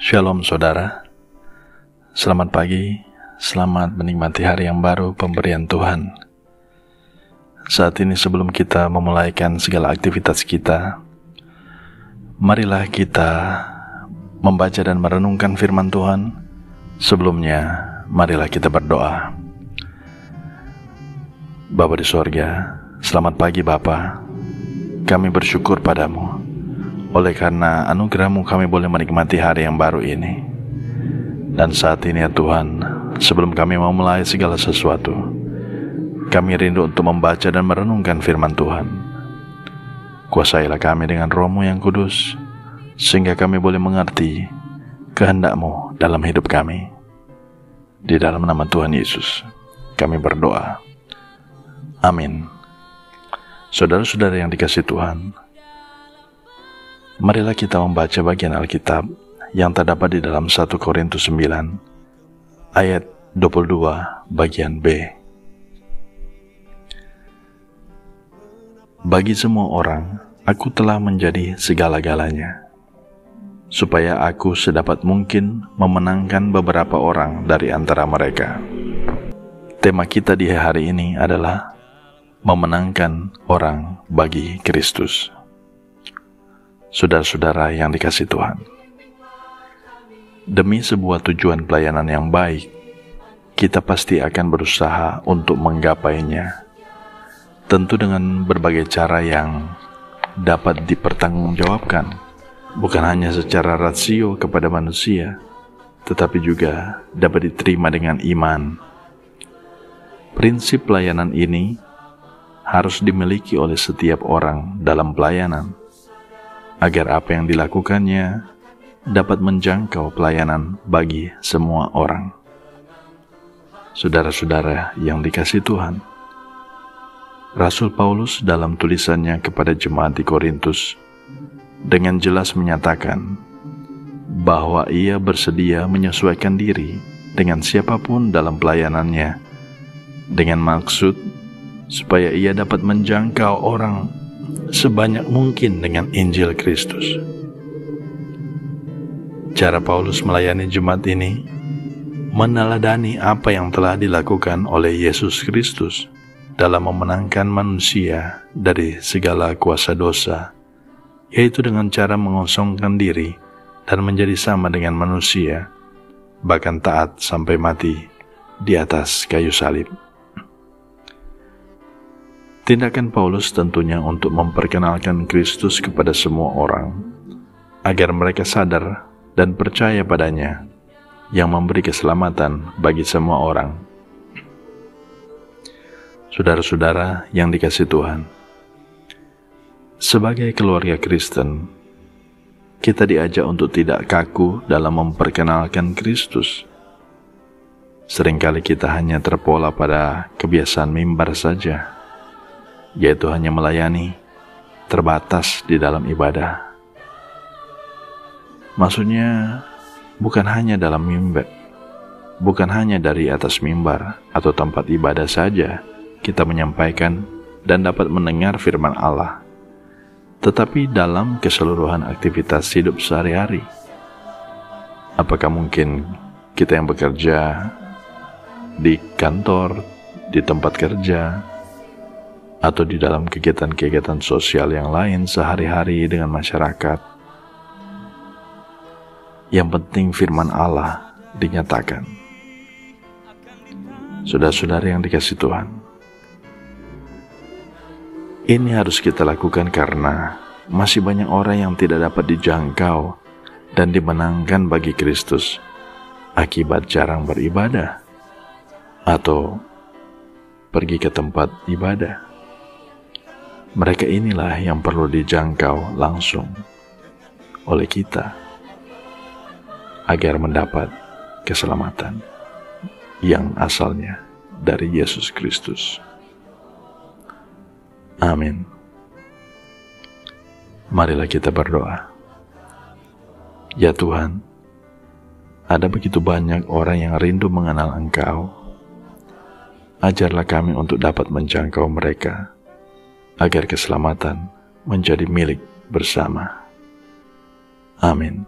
Shalom saudara, selamat pagi, selamat menikmati hari yang baru pemberian Tuhan. Saat ini sebelum kita memulaikan segala aktivitas kita, marilah kita membaca dan merenungkan firman Tuhan. Sebelumnya, marilah kita berdoa. Bapa di sorga, selamat pagi Bapa. Kami bersyukur padamu. Oleh karena anugerah-Mu kami boleh menikmati hari yang baru ini. Dan saat ini ya Tuhan, sebelum kami memulai segala sesuatu, kami rindu untuk membaca dan merenungkan firman Tuhan. Kuasailah kami dengan Roh-Mu yang kudus, sehingga kami boleh mengerti kehendak-Mu dalam hidup kami. Di dalam nama Tuhan Yesus, kami berdoa. Amin. Saudara-saudara yang dikasihi Tuhan, marilah kita membaca bagian Alkitab yang terdapat di dalam 1 Korintus 9 ayat 22 bagian B. Bagi semua orang, aku telah menjadi segala-galanya, supaya aku sedapat mungkin memenangkan beberapa orang dari antara mereka. Tema kita di hari ini adalah memenangkan orang bagi Kristus. Saudara-saudara yang dikasihi Tuhan, demi sebuah tujuan pelayanan yang baik, kita pasti akan berusaha untuk menggapainya, tentu dengan berbagai cara yang dapat dipertanggungjawabkan, bukan hanya secara rasio kepada manusia, tetapi juga dapat diterima dengan iman. Prinsip pelayanan ini harus dimiliki oleh setiap orang dalam pelayanan, agar apa yang dilakukannya dapat menjangkau pelayanan bagi semua orang. Saudara-saudara yang dikasihi Tuhan, Rasul Paulus dalam tulisannya kepada jemaat di Korintus dengan jelas menyatakan bahwa ia bersedia menyesuaikan diri dengan siapapun dalam pelayanannya, dengan maksud supaya ia dapat menjangkau orang sebanyak mungkin dengan Injil Kristus. Cara Paulus melayani jemaat ini meneladani apa yang telah dilakukan oleh Yesus Kristus dalam memenangkan manusia dari segala kuasa dosa, yaitu dengan cara mengosongkan diri dan menjadi sama dengan manusia, bahkan taat sampai mati di atas kayu salib. Tindakan Paulus tentunya untuk memperkenalkan Kristus kepada semua orang, agar mereka sadar dan percaya padanya, yang memberi keselamatan bagi semua orang. Saudara-saudara yang dikasihi Tuhan, sebagai keluarga Kristen, kita diajak untuk tidak kaku dalam memperkenalkan Kristus. Seringkali kita hanya terpola pada kebiasaan mimbar saja, yaitu hanya melayani, terbatas di dalam ibadah. Maksudnya, bukan hanya dalam mimbar, bukan hanya dari atas mimbar atau tempat ibadah saja kita menyampaikan dan dapat mendengar firman Allah, tetapi dalam keseluruhan aktivitas hidup sehari-hari. Apakah mungkin kita yang bekerja di kantor, di tempat kerja, atau di dalam kegiatan-kegiatan sosial yang lain sehari-hari dengan masyarakat, yang penting firman Allah dinyatakan. Saudara-saudara yang dikasihi Tuhan, ini harus kita lakukan karena masih banyak orang yang tidak dapat dijangkau dan dimenangkan bagi Kristus akibat jarang beribadah atau pergi ke tempat ibadah. Mereka inilah yang perlu dijangkau langsung oleh kita agar mendapat keselamatan yang asalnya dari Yesus Kristus. Amin. Marilah kita berdoa. Ya Tuhan, ada begitu banyak orang yang rindu mengenal Engkau. Ajarlah kami untuk dapat menjangkau mereka, agar keselamatan menjadi milik bersama. Amin.